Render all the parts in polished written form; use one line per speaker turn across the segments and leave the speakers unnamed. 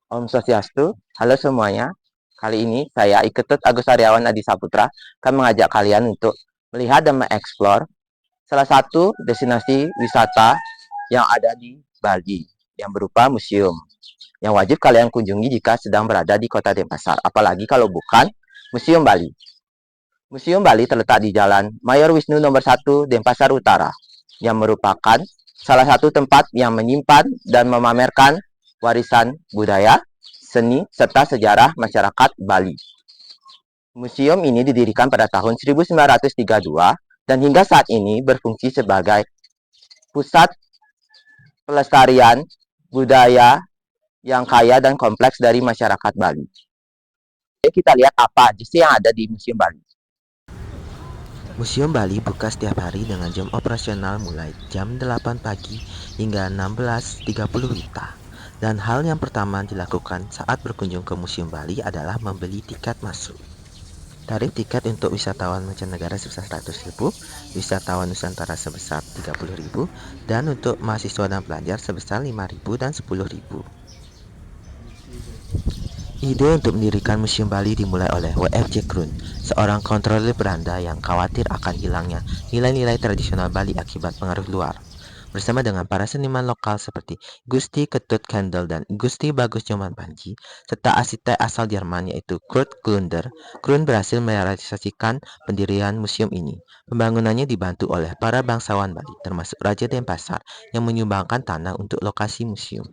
Om Swastiastu, halo semuanya. Kali ini saya Iketut Agus Aryawan Adi Saputra akan mengajak kalian untuk melihat dan mengeksplor salah satu destinasi wisata yang ada di Bali yang berupa museum yang wajib kalian kunjungi jika sedang berada di Kota Denpasar, apalagi kalau bukan Museum Bali. Museum Bali terletak di Jalan Mayor Wisnu nomor 1 Denpasar Utara yang merupakan salah satu tempat yang menyimpan dan memamerkan warisan budaya, seni, serta sejarah masyarakat Bali. Museum ini didirikan pada tahun 1932 dan hingga saat ini berfungsi sebagai pusat pelestarian budaya yang kaya dan kompleks dari masyarakat Bali. Jadi kita lihat apa aja sih yang ada di Museum Bali.
Museum Bali buka setiap hari dengan jam operasional mulai jam 8 pagi hingga 16.30 WITA. Dan hal yang pertama dilakukan saat berkunjung ke Museum Bali adalah membeli tiket masuk. Tarif tiket untuk wisatawan mancanegara sebesar 100.000, wisatawan Nusantara sebesar 30.000, dan untuk mahasiswa dan pelajar sebesar 5.000 dan 10.000. Ide untuk mendirikan Museum Bali dimulai oleh W.F.J. Kroon, seorang kontroler Belanda yang khawatir akan hilangnya nilai-nilai tradisional Bali akibat pengaruh luar. Bersama dengan para seniman lokal seperti Gusti Ketut Kendall dan Gusti Bagus Joman Panji, serta arsitek asal Jerman yaitu Kurt Glunder, Kroon berhasil merealisasikan pendirian museum ini. Pembangunannya dibantu oleh para bangsawan Bali, termasuk Raja Denpasar, yang menyumbangkan tanah untuk lokasi museum.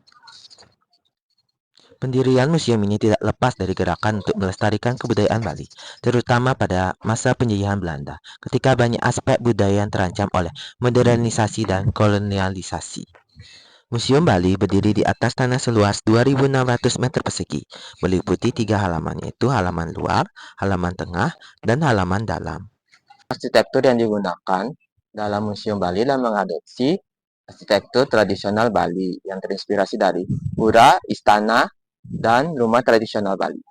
Pendirian museum ini tidak lepas dari gerakan untuk melestarikan kebudayaan Bali, terutama pada masa penjajahan Belanda, ketika banyak aspek budaya yang terancam oleh modernisasi dan kolonialisasi. Museum Bali berdiri di atas tanah seluas 2.600 meter persegi, meliputi 3 halaman, yaitu halaman luar, halaman tengah, dan halaman dalam.
Arsitektur yang digunakan dalam Museum Bali dan mengadopsi arsitektur tradisional Bali yang terinspirasi dari pura, istana, dan rumah tradisional Bali.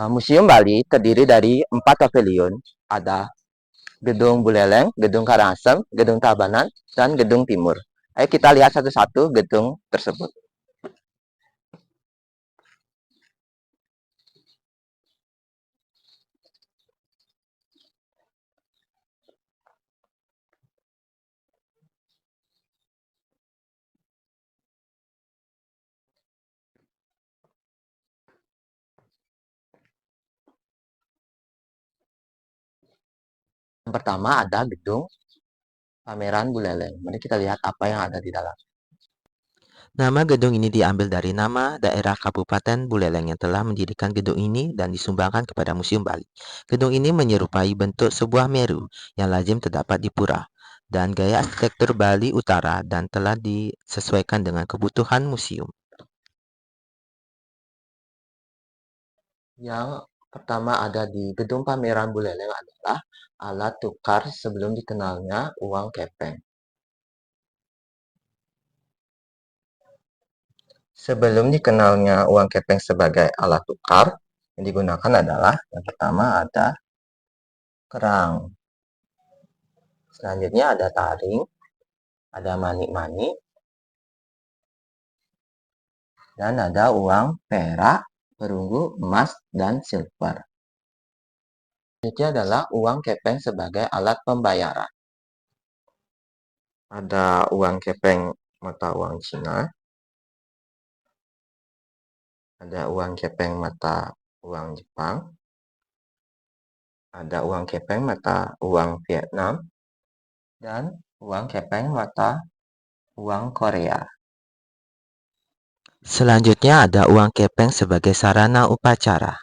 Museum Bali terdiri dari 4 pavilion, ada Gedung Buleleng, Gedung Karangasem, Gedung Tabanan, dan Gedung Timur. Ayo kita lihat satu-satu gedung tersebut. Yang pertama ada Gedung Pameran Buleleng. Mari kita lihat apa yang ada di dalam.
Nama gedung ini diambil dari nama daerah Kabupaten Buleleng yang telah mendirikan gedung ini dan disumbangkan kepada Museum Bali. Gedung ini menyerupai bentuk sebuah meru yang lazim terdapat di pura dan gaya arsitektur Bali Utara dan telah disesuaikan dengan kebutuhan museum.
Yang pertama ada di Gedung Pameran Buleleng adalah alat tukar sebelum dikenalnya uang kepeng. Sebelum dikenalnya uang kepeng sebagai alat tukar, yang digunakan adalah yang pertama ada kerang. Selanjutnya ada taring, ada manik-manik, dan ada uang perak, perunggu, emas, dan silver. Selanjutnya adalah uang kepeng sebagai alat pembayaran. Ada uang kepeng mata uang Cina, ada uang kepeng mata uang Jepang, ada uang kepeng mata uang Vietnam, dan uang kepeng mata uang Korea.
Selanjutnya ada uang kepeng sebagai sarana upacara.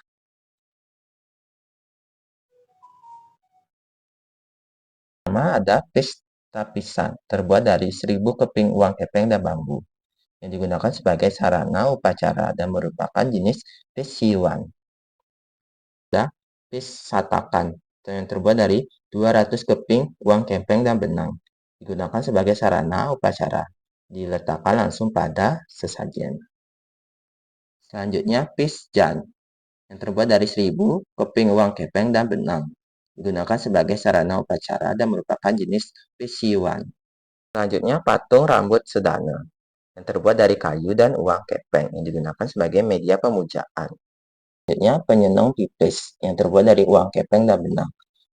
Pertama ada pis tapisan, terbuat dari 1.000 keping uang kepeng dan bambu, yang digunakan sebagai sarana upacara dan merupakan jenis pis siwan. Ada pis satakan, yang terbuat dari 200 keping uang kepeng dan benang, digunakan sebagai sarana upacara, diletakkan langsung pada sesajen. Selanjutnya pis jan, yang terbuat dari 1.000 keping uang kepeng dan benang, digunakan sebagai sarana upacara dan merupakan jenis pesiwan. Selanjutnya, patung rambut sedana yang terbuat dari kayu dan uang kepeng yang digunakan sebagai media pemujaan. Selanjutnya, penyenong pipis yang terbuat dari uang kepeng dan benang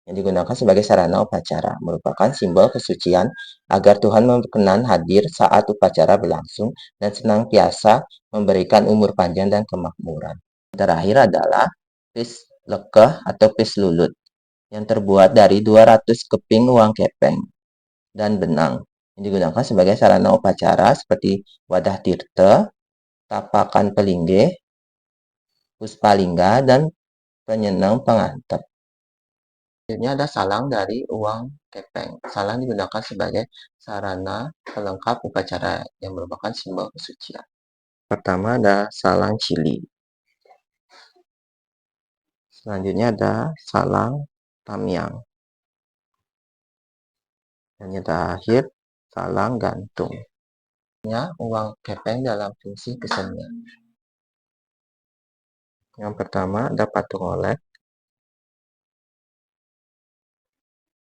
yang digunakan sebagai sarana upacara, merupakan simbol kesucian agar Tuhan berkenan hadir saat upacara berlangsung dan senantiasa memberikan umur panjang dan kemakmuran. Terakhir adalah pis lekeh atau pis lulut yang terbuat dari 200 keping uang kepeng dan benang yang digunakan sebagai sarana upacara seperti wadah tirta, tapakan pelinggih, puspalingga, dan penyenang pengantar. Selanjutnya ada salang dari uang kepeng. Salang digunakan sebagai sarana pelengkap upacara yang merupakan simbol kesucian. Pertama ada salang cili. Selanjutnya ada salang tamiang. Dan yang terakhir salang gantung. Uang kepeng dalam fungsi kesenian. Yang pertama ada patung oleh.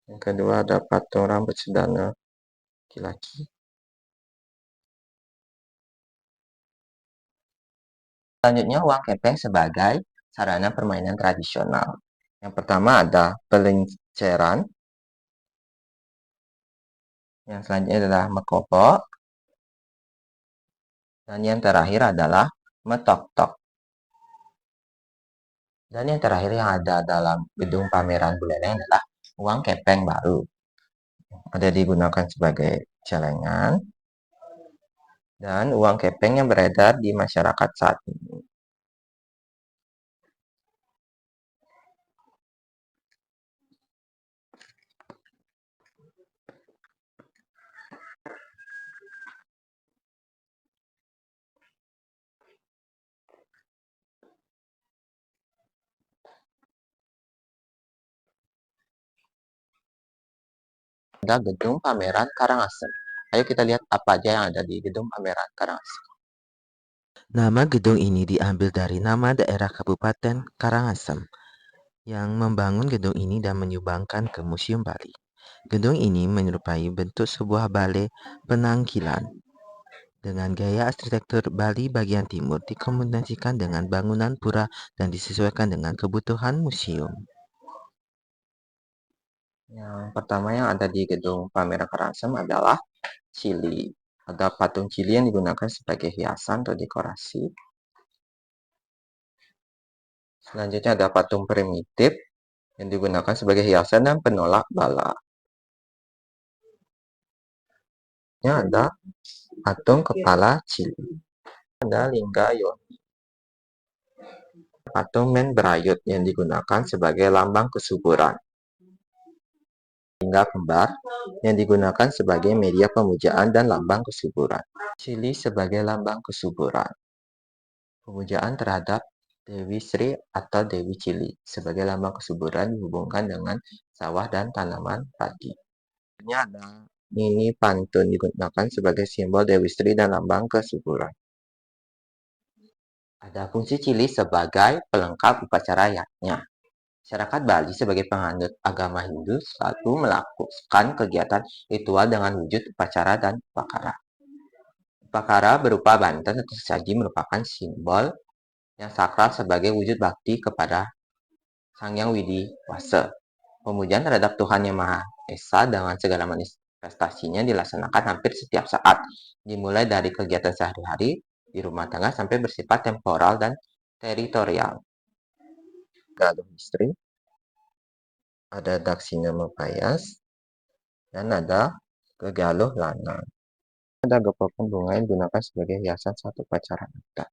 Yang kedua ada patung rambut sedana laki-laki. Selanjutnya uang kepeng sebagai sarana permainan tradisional. Yang pertama ada pelenceran. Yang selanjutnya adalah mekopok. Dan yang terakhir adalah metok-tok. Dan yang terakhir yang ada dalam gedung pameran Buleleng adalah uang kepeng baru. Ada digunakan sebagai celengan dan uang kepeng yang beredar di masyarakat saat ini. Ada gedung pameran Karangasem. Ayo kita lihat apa aja yang ada di gedung pameran Karangasem.
Nama gedung ini diambil dari nama daerah Kabupaten Karangasem yang membangun gedung ini dan menyumbangkan ke Museum Bali. Gedung ini menyerupai bentuk sebuah balai penangkilan. Dengan gaya arsitektur Bali bagian timur dikombinasikan dengan bangunan pura dan disesuaikan dengan kebutuhan museum.
Yang pertama yang ada di gedung pameran Karangasem adalah cili. Ada patung cili yang digunakan sebagai hiasan atau dekorasi. Selanjutnya ada patung primitif yang digunakan sebagai hiasan dan penolak bala. Ini ada patung kepala cili. Ada lingga yoni. Patung men berayut yang digunakan sebagai lambang kesuburan. Lingga kembar yang digunakan sebagai media pemujaan dan lambang kesuburan. Cili sebagai lambang kesuburan. Pemujaan terhadap Dewi Sri atau Dewi Cili sebagai lambang kesuburan dihubungkan dengan sawah dan tanaman padi. Ini ada Nini Pantun digunakan sebagai simbol Dewi Sri dan lambang kesuburan. Ada fungsi cili sebagai pelengkap upacara yaknya. Masyarakat Bali sebagai penganut agama Hindu selalu melakukan kegiatan ritual dengan wujud upacara dan upakara. Upakara berupa banten atau sesaji merupakan simbol yang sakral sebagai wujud bakti kepada Sang Yang Widi Wasa. Pemujaan terhadap Tuhan Yang Maha Esa dengan segala manifestasinya dilaksanakan hampir setiap saat, dimulai dari kegiatan sehari-hari di rumah tangga sampai bersifat temporal dan teritorial. Galuh istri, ada Daksina Mempayas, dan ada Gegaluh Lanang. Ada gepokan bunga yang digunakan sebagai hiasan satu upacara adat.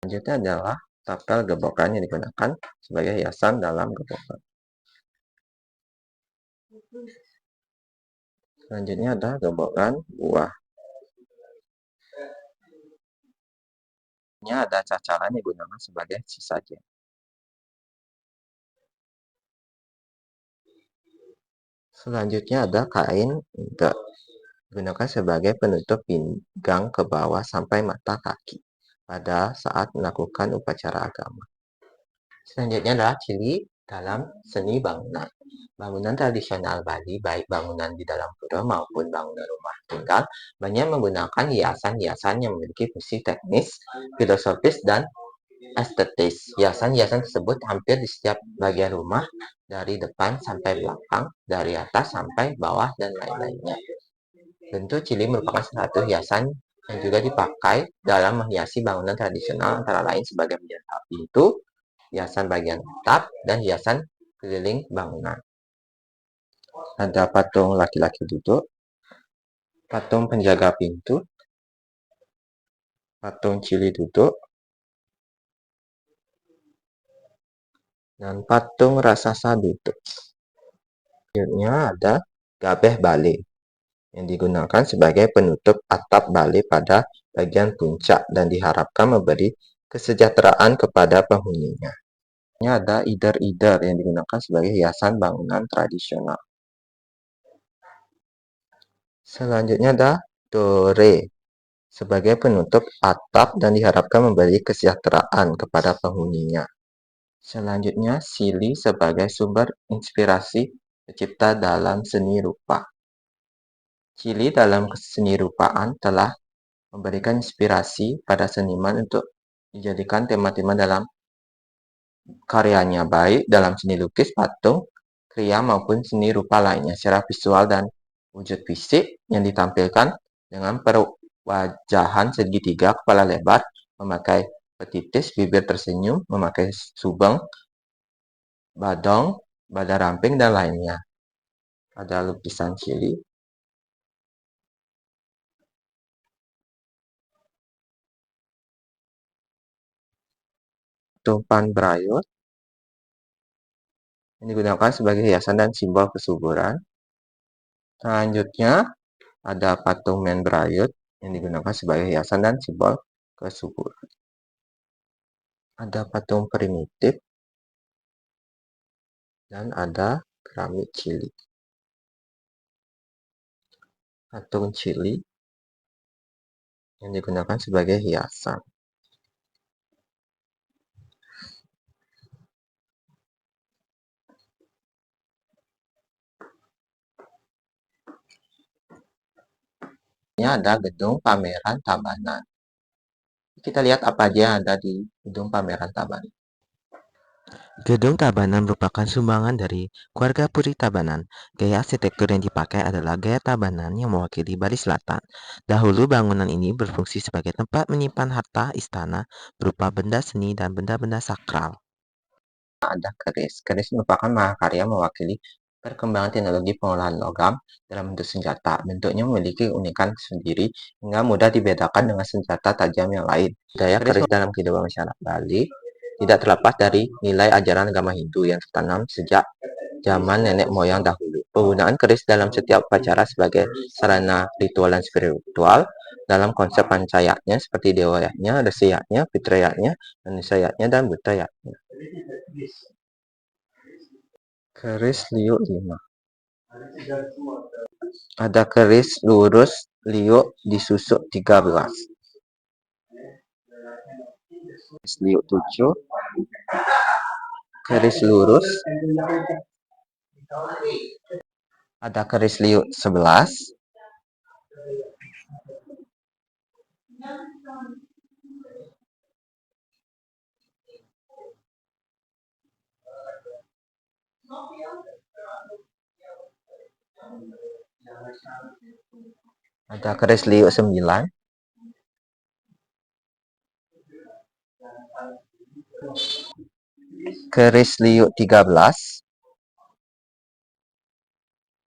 Selanjutnya adalah tapel gebokan yang digunakan sebagai hiasan dalam gebokan. Selanjutnya ada gebokan buah. Ini ada cacalan yang digunakan sebagai sesajen. Selanjutnya ada kain enggak digunakan sebagai penutup pinggang ke bawah sampai mata kaki pada saat melakukan upacara agama. Selanjutnya adalah cili dalam seni bangunan. Bangunan tradisional Bali, baik bangunan di dalam pura maupun bangunan rumah tinggal, banyak menggunakan hiasan-hiasan yang memiliki fungsi teknis, filosofis, dan estetis. Hiasan-hiasan tersebut hampir di setiap bagian rumah, dari depan sampai belakang, dari atas sampai bawah, dan lain-lainnya. Bentuk cili merupakan salah satu hiasan yang juga dipakai dalam menghiasi bangunan tradisional, antara lain sebagai penjaga pintu, hiasan bagian atap, dan hiasan keliling bangunan. Ada patung laki-laki duduk, patung penjaga pintu, patung cili duduk, dan patung raksasa duduk. Selanjutnya ada gabeh bale yang digunakan sebagai penutup atap bale pada bagian puncak dan diharapkan memberi kesejahteraan kepada penghuninya. Ini ada ider-ider yang digunakan sebagai hiasan bangunan tradisional. Selanjutnya ada dore sebagai penutup atap dan diharapkan memberi kesejahteraan kepada penghuninya. Selanjutnya, sili sebagai sumber inspirasi pencipta dalam seni rupa. Cili dalam seni rupaan telah memberikan inspirasi pada seniman untuk dijadikan tema-tema dalam karyanya, baik dalam seni lukis, patung, kriya, maupun seni rupa lainnya. Secara visual dan wujud fisik yang ditampilkan dengan perwajahan segitiga, kepala lebar, memakai petitis, bibir tersenyum, memakai subeng, badong, badan ramping, dan lainnya. Ada lukisan cili. Tumpan Brayot yang digunakan sebagai hiasan dan simbol kesuburan. Selanjutnya, ada patung Men Brayot yang digunakan sebagai hiasan dan simbol kesuburan. Ada patung primitif dan ada keramik cili. Patung cili yang digunakan sebagai hiasan. Ini ada gedung pameran Tabanan. Kita lihat apa aja yang ada di gedung pameran Tabanan.
Gedung Tabanan merupakan sumbangan dari keluarga Puri Tabanan. Gaya arsitektur yang dipakai adalah gaya Tabanan yang mewakili Bali Selatan. Dahulu bangunan ini berfungsi sebagai tempat menyimpan harta istana berupa benda seni dan benda-benda sakral.
Ada keris. Keris merupakan mahakarya mewakili perkembangan teknologi pengolahan logam dalam bentuk senjata. Bentuknya memiliki keunikan sendiri hingga mudah dibedakan dengan senjata tajam yang lain. Budaya keris dalam kehidupan masyarakat Bali tidak terlepas dari nilai ajaran agama Hindu yang tertanam sejak zaman nenek moyang dahulu. Penggunaan keris dalam setiap upacara sebagai sarana ritual dan spiritual dalam konsep pancayatnya seperti dewayatnya, resiyatnya, fitrayatnya, manusiayatnya, dan budayatnya. Keris liuk 5. Ada keris lurus liuk disusuk 13. Keris liuk 7. Keris lurus. Ada keris liuk 11. Ada keris liuk 9. Keris liuk 13.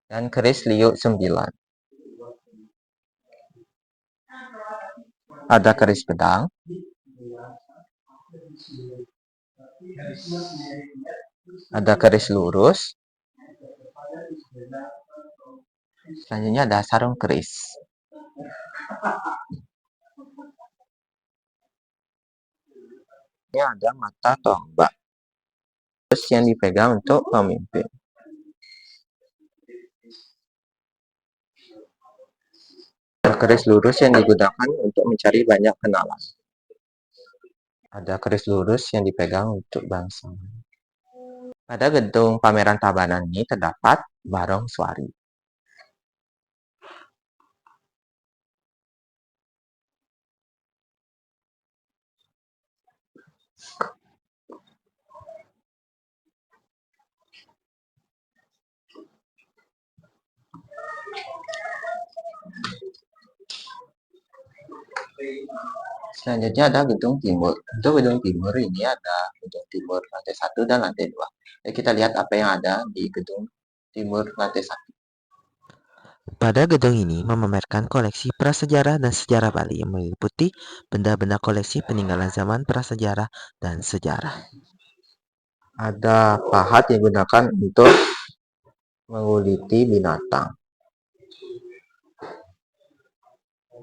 Dan keris liuk 9. Ada keris pedang. Ada keris lurus. Selanjutnya ada sarung keris. Ini ada mata tombak. Terus yang dipegang untuk pemimpin. Ada keris lurus yang digunakan untuk mencari banyak kenalan. Ada keris lurus yang dipegang untuk bangsa. Pada gedung pameran Tabanan ini terdapat barongswari. Selanjutnya ada gedung timur. Untuk gedung timur ini ada gedung timur lantai 1 dan lantai 2. Jadi kita lihat apa yang ada di gedung timur lantai 1.
Pada gedung ini memamerkan koleksi prasejarah dan sejarah Bali yang meliputi benda-benda koleksi peninggalan zaman prasejarah dan sejarah.
Ada pahat yang digunakan untuk menguliti binatang.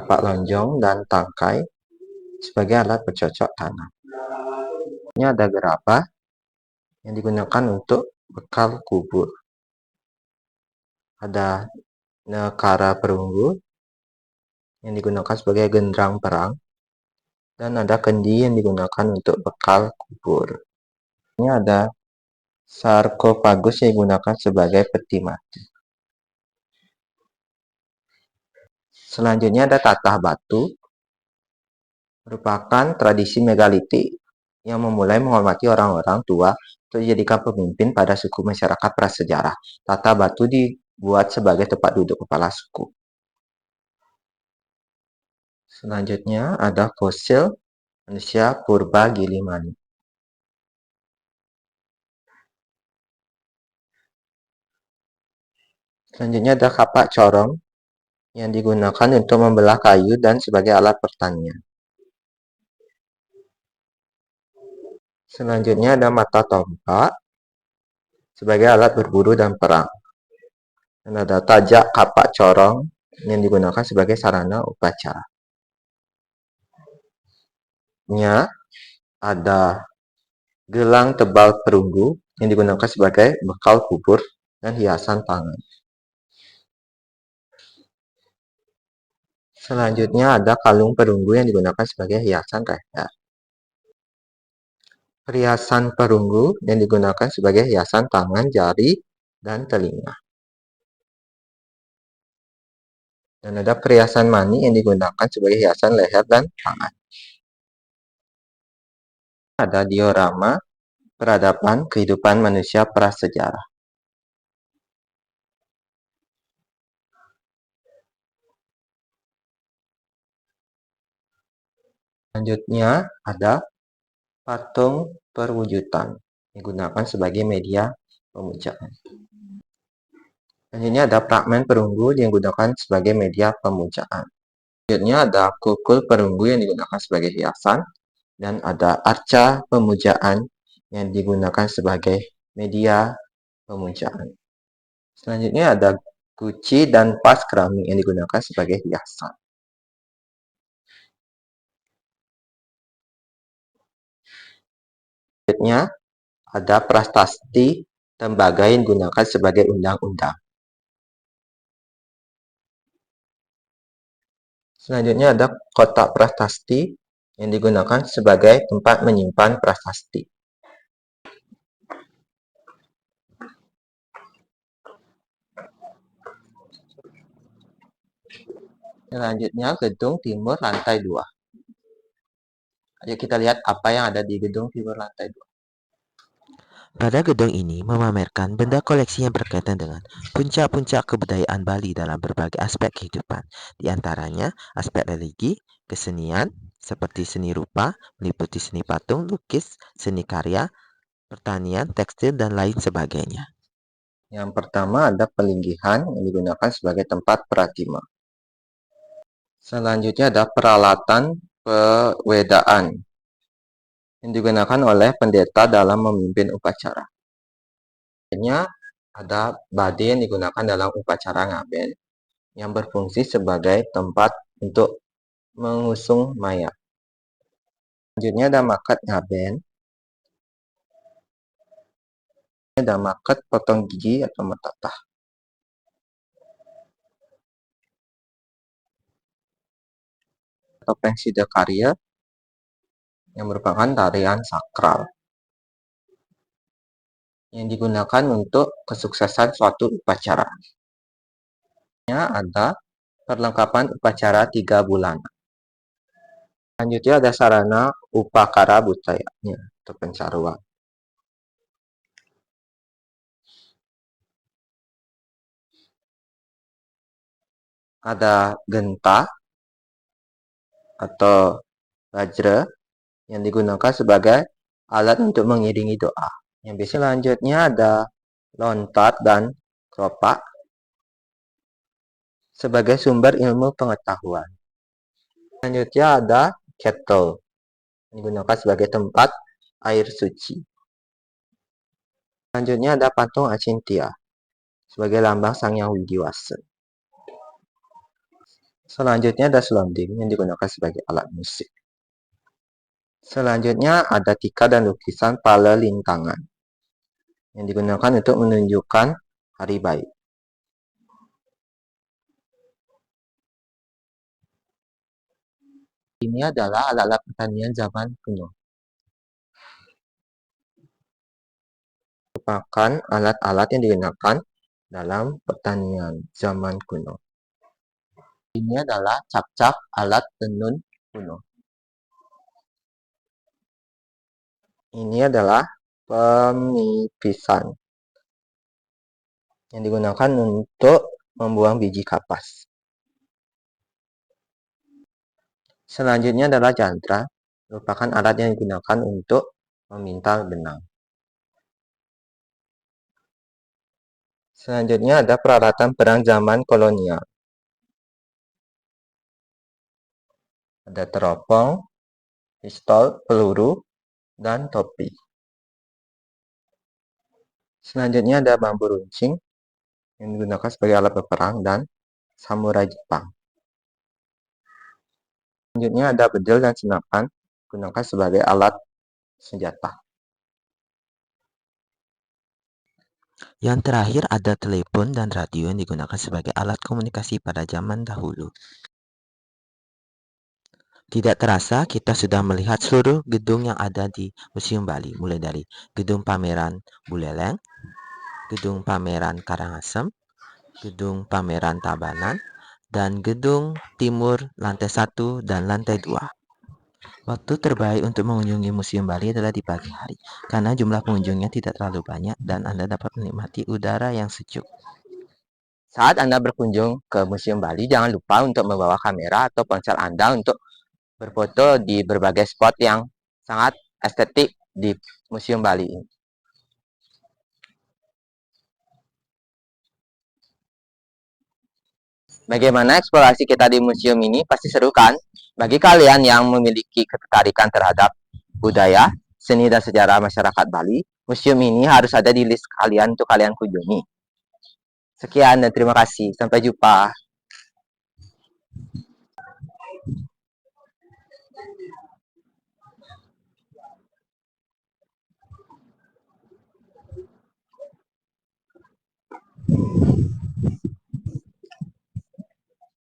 Pak lonjong dan tangkai sebagai alat bercocok tanam. Ini ada gerabah yang digunakan untuk bekal kubur. Ada nekara perunggu yang digunakan sebagai genderang perang. Dan ada kendi yang digunakan untuk bekal kubur. Ini ada sarkofagus yang digunakan sebagai peti mati. Selanjutnya ada tatah batu, merupakan tradisi megalitik yang memulai menghormati orang-orang tua untuk dijadikan pemimpin pada suku masyarakat prasejarah. Tatah batu dibuat sebagai tempat duduk kepala suku. Selanjutnya ada fosil manusia purba Gilimani. Selanjutnya ada kapak corong yang digunakan untuk membelah kayu dan sebagai alat pertanian. Selanjutnya ada mata tombak sebagai alat berburu dan perang. Dan ada tajak kapak corong yang digunakan sebagai sarana upacara. Ada gelang tebal perunggu yang digunakan sebagai bekal kubur dan hiasan tangan. Selanjutnya ada kalung perunggu yang digunakan sebagai hiasan leher. Perhiasan perunggu yang digunakan sebagai hiasan tangan, jari, dan telinga. Dan ada perhiasan mani yang digunakan sebagai hiasan leher dan tangan. Ada diorama peradaban kehidupan manusia prasejarah. Selanjutnya ada patung perwujudan digunakan sebagai media pemujaan. Selanjutnya ada fragmen perunggu yang digunakan sebagai media pemujaan. Selanjutnya ada kukul perunggu yang digunakan sebagai hiasan dan ada arca pemujaan yang digunakan sebagai media pemujaan. Selanjutnya ada guci dan vas keramik yang digunakan sebagai hiasan. Selanjutnya ada prasasti tembaga yang digunakan sebagai undang-undang. Selanjutnya ada kotak prasasti yang digunakan sebagai tempat menyimpan prasasti. Selanjutnya gedung timur lantai 2. Ayo kita lihat apa yang ada di gedung timur lantai 2.
Pada gedung ini memamerkan benda koleksi yang berkaitan dengan puncak-puncak kebudayaan Bali dalam berbagai aspek kehidupan, di antaranya aspek religi, kesenian, seperti seni rupa, meliputi seni patung, lukis, seni karya, pertanian, tekstil, dan lain sebagainya.
Yang pertama ada pelinggihan yang digunakan sebagai tempat pratima. Selanjutnya ada peralatan pewedaan yang digunakan oleh pendeta dalam memimpin upacara. Selanjutnya ada bade yang digunakan dalam upacara ngaben yang berfungsi sebagai tempat untuk mengusung mayat. Selanjutnya ada makat ngaben. Ada makat potong gigi atau metatah. Topeng Sidakarya yang merupakan tarian sakral. yang digunakan untuk kesuksesan suatu upacara. Ada perlengkapan upacara 3 bulan. Selanjutnya ada sarana upakara budayanya atau pencaruan. Ada genta atau bajra yang digunakan sebagai alat untuk mengiringi doa. Yang biasa selanjutnya ada lontar dan keropak sebagai sumber ilmu pengetahuan. Selanjutnya ada kettle yang digunakan sebagai tempat air suci. Selanjutnya ada patung Acintya sebagai lambang Sang Hyang Widiwasa. Selanjutnya ada selonding yang digunakan sebagai alat musik. Selanjutnya ada tika dan lukisan pala lintangan yang digunakan untuk menunjukkan hari baik. Ini adalah alat-alat pertanian zaman kuno. Merupakan alat-alat yang digunakan dalam pertanian zaman kuno. Ini adalah cap-cap alat tenun kuno. Ini adalah pemipisan yang digunakan untuk membuang biji kapas. Selanjutnya adalah jantra, merupakan alat yang digunakan untuk memintal benang. Selanjutnya ada peralatan perang zaman kolonial. Ada teropong, pistol, peluru, dan topi. Selanjutnya ada bambu runcing yang digunakan sebagai alat berperang dan samurai Jepang. Selanjutnya ada bedil dan senapan digunakan sebagai alat senjata.
Yang terakhir ada telepon dan radio yang digunakan sebagai alat komunikasi pada zaman dahulu. Tidak terasa kita sudah melihat seluruh gedung yang ada di Museum Bali, mulai dari gedung pameran Buleleng, gedung pameran Karangasem, gedung pameran Tabanan, dan gedung timur lantai 1 dan lantai 2. Waktu terbaik untuk mengunjungi Museum Bali adalah di pagi hari, karena jumlah pengunjungnya tidak terlalu banyak dan Anda dapat menikmati udara yang sejuk.
Saat Anda berkunjung ke Museum Bali, jangan lupa untuk membawa kamera atau ponsel Anda untuk berfoto di berbagai spot yang sangat estetik di Museum Bali ini. Bagaimana eksplorasi kita di museum ini? Pasti seru kan? Bagi kalian yang memiliki ketertarikan terhadap budaya, seni, dan sejarah masyarakat Bali, museum ini harus ada di list kalian untuk kalian kunjungi. Sekian dan terima kasih. Sampai jumpa.